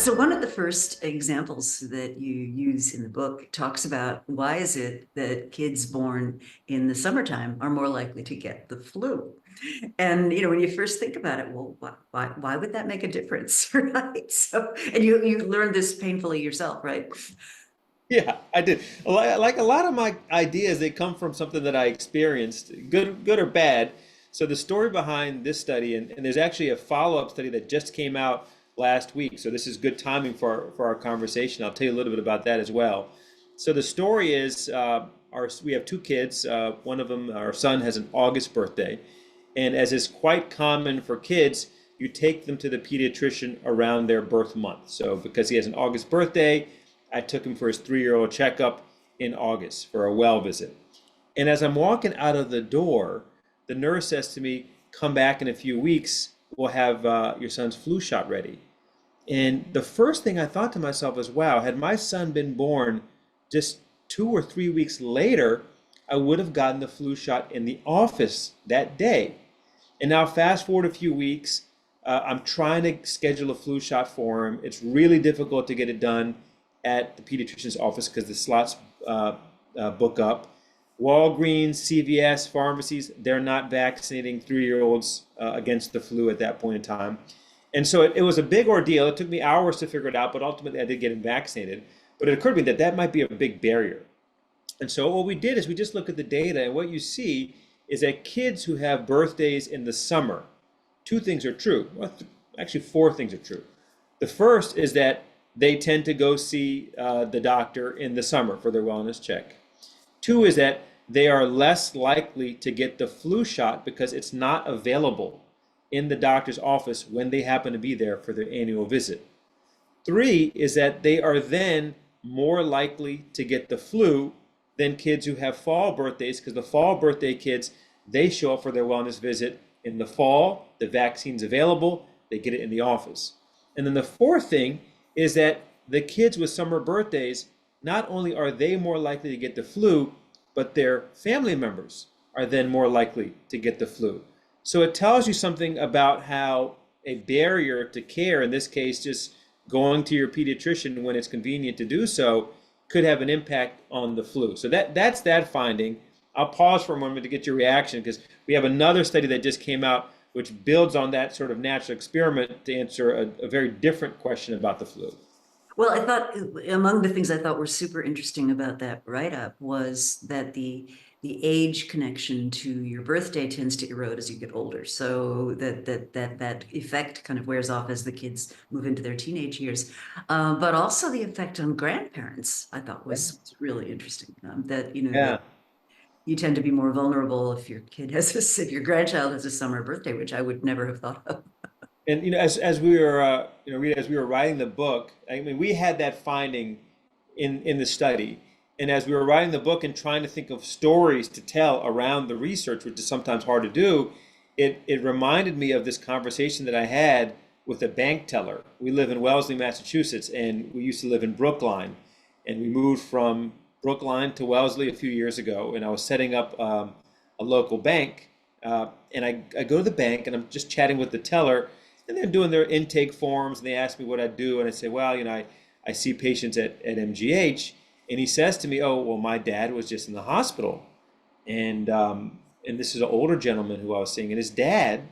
So one of the first examples that you use in the book talks about why is it that kids born in the summertime are more likely to get the flu? And when you first think about it, well, why would that make a difference, right? So, and you learned this painfully yourself, right? Yeah, I did. Like a lot of my ideas, they come from something that I experienced, good or bad. So the story behind this study, and there's actually a follow-up study that just came out last week. So this is good timing for our conversation. I'll tell you a little bit about that as well. So the story is, we have two kids. One of them, our son, has an August birthday, and as is quite common for kids, you take them to the pediatrician around their birth month. So because he has an August birthday, I took him for his 3-year-old checkup in August for a well visit. And as I'm walking out of the door, the nurse says to me, "Come back in a few weeks. We'll have your son's flu shot ready." And the first thing I thought to myself was, wow, had my son been born just 2 or 3 weeks later, I would have gotten the flu shot in the office that day. And now fast forward a few weeks, I'm trying to schedule a flu shot for him. It's really difficult to get it done at the pediatrician's office because the slots book up. Walgreens, CVS, pharmacies, they're not vaccinating 3-year-olds against the flu at that point in time. And so it was a big ordeal. It took me hours to figure it out, but ultimately I did get him vaccinated. But it occurred to me that that might be a big barrier. And so what we did is we just looked at the data, and what you see is that kids who have birthdays in the summer, two things are true. Well, actually, four things are true. The first is that they tend to go see the doctor in the summer for their wellness check. Two is that they are less likely to get the flu shot because it's not available in the doctor's office when they happen to be there for their annual visit. Three is that they are then more likely to get the flu than kids who have fall birthdays, because the fall birthday kids, they show up for their wellness visit in the fall, the vaccine's available, they get it in the office. And then the fourth thing is that the kids with summer birthdays, not only are they more likely to get the flu, but their family members are then more likely to get the flu. So it tells you something about how a barrier to care, in this case, just going to your pediatrician when it's convenient to do so, could have an impact on the flu. So that's that finding. I'll pause for a moment to get your reaction because we have another study that just came out which builds on that sort of natural experiment to answer a very different question about the flu. Well, I thought among the things I thought were super interesting about that write-up was that the age connection to your birthday tends to erode as you get older. So that effect kind of wears off as the kids move into their teenage years. But also the effect on grandparents, I thought was really interesting. That Yeah. you tend to be more vulnerable if your kid has if your grandchild has a summer birthday, which I would never have thought of. And as we were Rita, as we were writing the book, I mean, we had that finding in the study, and as we were writing the book and trying to think of stories to tell around the research, which is sometimes hard to do, it reminded me of this conversation that I had with a bank teller. We live in Wellesley, Massachusetts, and we used to live in Brookline, and we moved from Brookline to Wellesley a few years ago, and I was setting up a local bank, and I go to the bank and I'm just chatting with the teller. And they're doing their intake forms, and they ask me what I do, and I say, well, I see patients at MGH, and he says to me, oh, well, my dad was just in the hospital, and this is an older gentleman who I was seeing, and his dad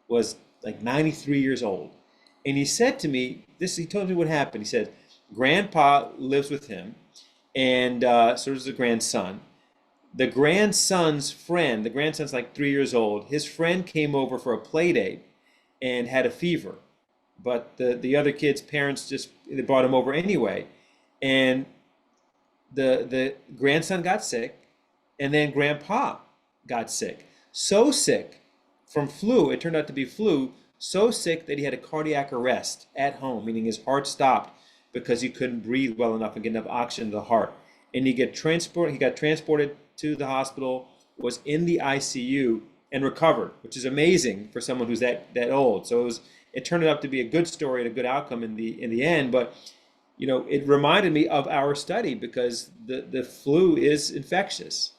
was like 93 years old, and he said to me, he told me what happened. He said, Grandpa lives with him, and so does the grandson. The grandson's friend, the grandson's like 3 years old, his friend came over for a play date and had a fever. But the other kid's parents they brought him over anyway. And the grandson got sick, and then grandpa got sick. So sick from flu, it turned out to be flu, so sick that he had a cardiac arrest at home, meaning his heart stopped because he couldn't breathe well enough and get enough oxygen to the heart. And he got transported to the hospital, was in the ICU, and recovered, which is amazing for someone who's that old. So it turned out to be a good story and a good outcome in the end. But it reminded me of our study because the flu is infectious.